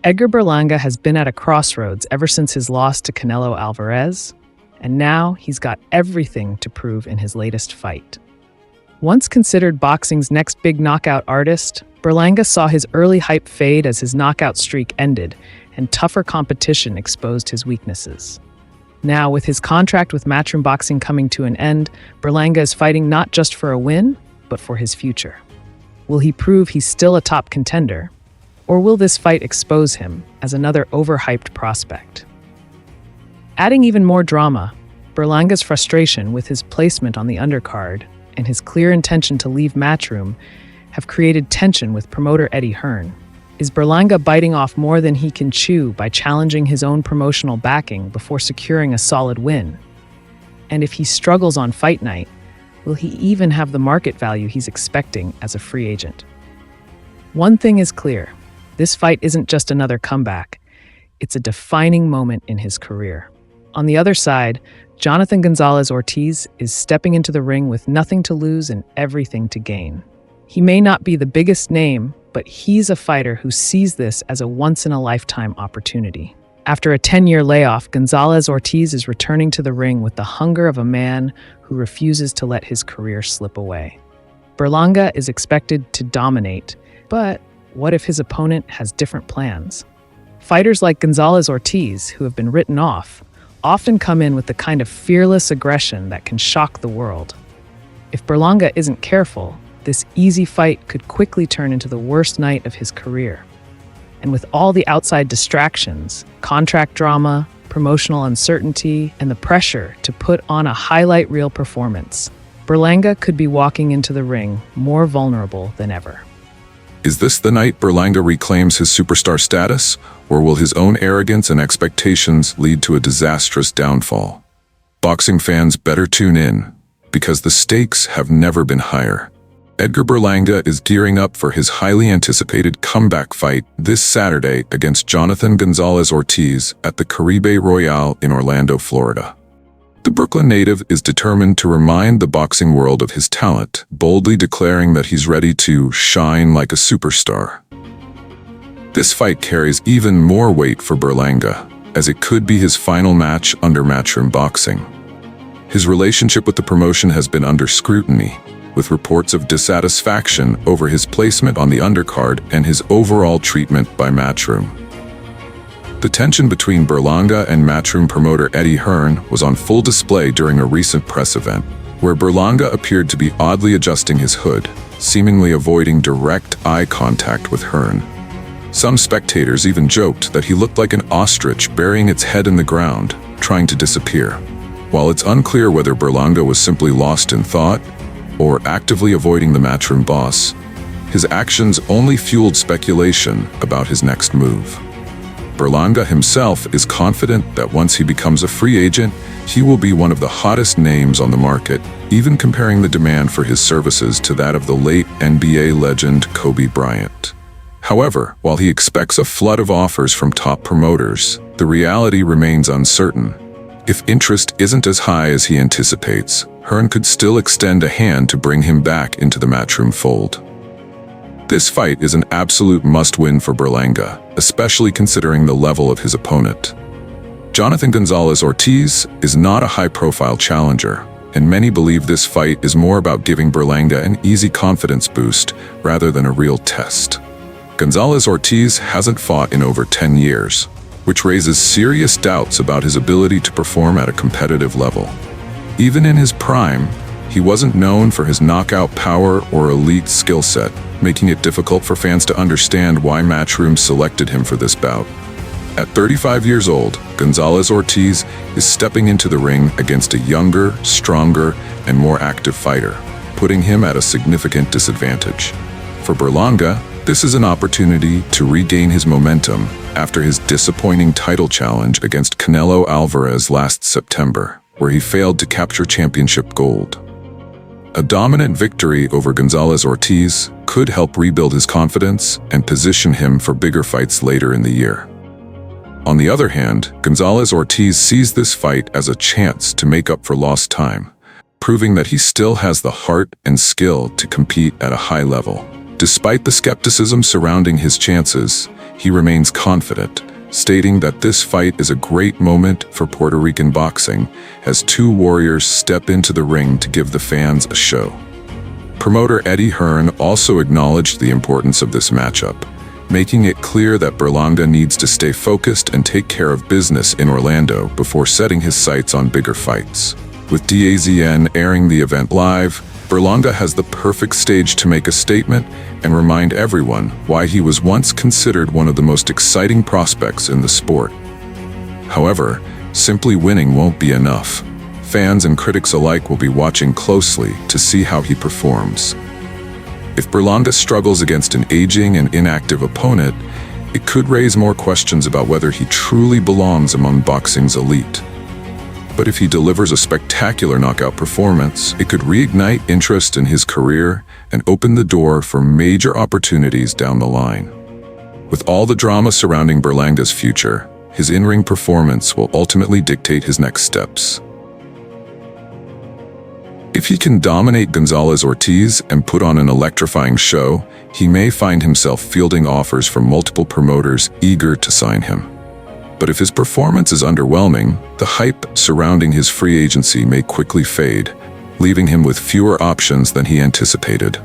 Edgar Berlanga has been at a crossroads ever since his loss to Canelo Alvarez, and now he's got everything to prove in his latest fight. Once considered boxing's next big knockout artist, Berlanga saw his early hype fade as his knockout streak ended and tougher competition exposed his weaknesses. Now, with his contract with Matchroom Boxing coming to an end, Berlanga is fighting not just for a win, but for his future. Will he prove he's still a top contender? Or will this fight expose him as another overhyped prospect? Adding even more drama, Berlanga's frustration with his placement on the undercard and his clear intention to leave Matchroom have created tension with promoter Eddie Hearn. Is Berlanga biting off more than he can chew by challenging his own promotional backing before securing a solid win? And if he struggles on fight night, will he even have the market value he's expecting as a free agent? One thing is clear. This fight isn't just another comeback. It's a defining moment in his career. On the other side, Jonathan Gonzalez-Ortiz is stepping into the ring with nothing to lose and everything to gain. He may not be the biggest name, but he's a fighter who sees this as a once-in-a-lifetime opportunity. After a 10-year layoff, Gonzalez-Ortiz is returning to the ring with the hunger of a man who refuses to let his career slip away. Berlanga is expected to dominate, but what if his opponent has different plans? Fighters like Gonzalez-Ortiz, who have been written off, often come in with the kind of fearless aggression that can shock the world. If Berlanga isn't careful, this easy fight could quickly turn into the worst night of his career. And with all the outside distractions, contract drama, promotional uncertainty, and the pressure to put on a highlight reel performance, Berlanga could be walking into the ring more vulnerable than ever. Is this the night Berlanga reclaims his superstar status, or will his own arrogance and expectations lead to a disastrous downfall? Boxing fans better tune in, because the stakes have never been higher. Edgar Berlanga is gearing up for his highly anticipated comeback fight this Saturday against Jonathan Gonzalez-Ortiz at the Caribe Royale in Orlando, Florida. The Brooklyn native is determined to remind the boxing world of his talent, boldly declaring that he's ready to shine like a superstar. This fight carries even more weight for Berlanga, as it could be his final match under Matchroom Boxing. His relationship with the promotion has been under scrutiny, with reports of dissatisfaction over his placement on the undercard and his overall treatment by Matchroom. The tension between Berlanga and Matchroom promoter Eddie Hearn was on full display during a recent press event, where Berlanga appeared to be oddly adjusting his hood, seemingly avoiding direct eye contact with Hearn. Some spectators even joked that he looked like an ostrich burying its head in the ground, trying to disappear. While it's unclear whether Berlanga was simply lost in thought or actively avoiding the Matchroom boss, his actions only fueled speculation about his next move. Berlanga himself is confident that once he becomes a free agent, he will be one of the hottest names on the market, even comparing the demand for his services to that of the late NBA legend Kobe Bryant. However, while he expects a flood of offers from top promoters, the reality remains uncertain. If interest isn't as high as he anticipates, Hearn could still extend a hand to bring him back into the Matchroom fold. This fight is an absolute must-win for Berlanga, especially considering the level of his opponent. Jonathan Gonzalez-Ortiz is not a high-profile challenger, and many believe this fight is more about giving Berlanga an easy confidence boost rather than a real test. Gonzalez-Ortiz hasn't fought in over 10 years, which raises serious doubts about his ability to perform at a competitive level. Even in his prime, he wasn't known for his knockout power or elite skill set, making it difficult for fans to understand why Matchroom selected him for this bout. At 35 years old, Gonzalez-Ortiz is stepping into the ring against a younger, stronger, and more active fighter, putting him at a significant disadvantage. For Berlanga, this is an opportunity to regain his momentum after his disappointing title challenge against Canelo Alvarez last September, where he failed to capture championship gold. A dominant victory over Gonzalez-Ortiz could help rebuild his confidence and position him for bigger fights later in the year. On the other hand, Gonzalez-Ortiz sees this fight as a chance to make up for lost time, proving that he still has the heart and skill to compete at a high level. Despite the skepticism surrounding his chances, he remains confident, stating that this fight is a great moment for Puerto Rican boxing as two warriors step into the ring to give the fans a show. Promoter Eddie Hearn also acknowledged the importance of this matchup, making it clear that Berlanga needs to stay focused and take care of business in Orlando before setting his sights on bigger fights. With DAZN airing the event live, Berlanga has the perfect stage to make a statement and remind everyone why he was once considered one of the most exciting prospects in the sport. However, simply winning won't be enough. Fans and critics alike will be watching closely to see how he performs. If Berlanga struggles against an aging and inactive opponent, it could raise more questions about whether he truly belongs among boxing's elite. But if he delivers a spectacular knockout performance, it could reignite interest in his career and open the door for major opportunities down the line. With all the drama surrounding Berlanga's future, his in-ring performance will ultimately dictate his next steps. If he can dominate Gonzalez-Ortiz and put on an electrifying show, he may find himself fielding offers from multiple promoters eager to sign him. But if his performance is underwhelming, the hype surrounding his free agency may quickly fade, leaving him with fewer options than he anticipated.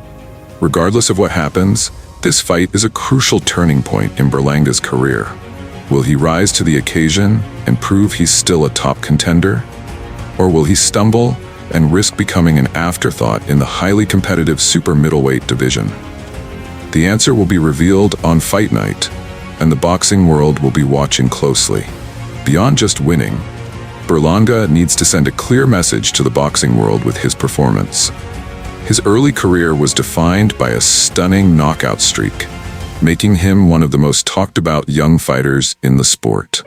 Regardless of what happens, this fight is a crucial turning point in Berlanga's career. Will he rise to the occasion and prove he's still a top contender? Or will he stumble and risk becoming an afterthought in the highly competitive super middleweight division? The answer will be revealed on fight night, and the boxing world will be watching closely. Beyond just winning, Berlanga needs to send a clear message to the boxing world with his performance. His early career was defined by a stunning knockout streak, making him one of the most talked about young fighters in the sport.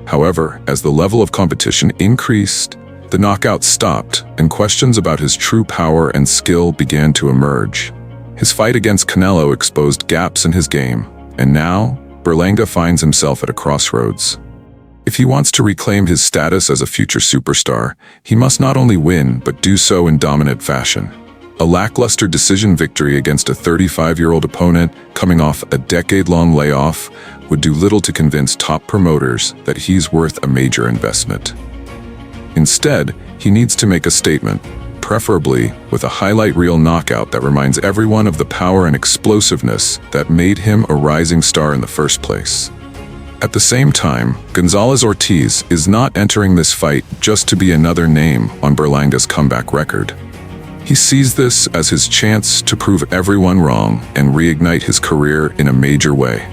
However, as the level of competition increased, the knockouts stopped, and questions about his true power and skill began to emerge. His fight against Canelo exposed gaps in his game, and now, Berlanga finds himself at a crossroads. If he wants to reclaim his status as a future superstar, he must not only win, but do so in dominant fashion. A lackluster decision victory against a 35-year-old opponent coming off a decade-long layoff would do little to convince top promoters that he's worth a major investment. Instead, he needs to make a statement, preferably with a highlight reel knockout that reminds everyone of the power and explosiveness that made him a rising star in the first place. At the same time, Gonzalez-Ortiz is not entering this fight just to be another name on Berlanga's comeback record. He sees this as his chance to prove everyone wrong and reignite his career in a major way.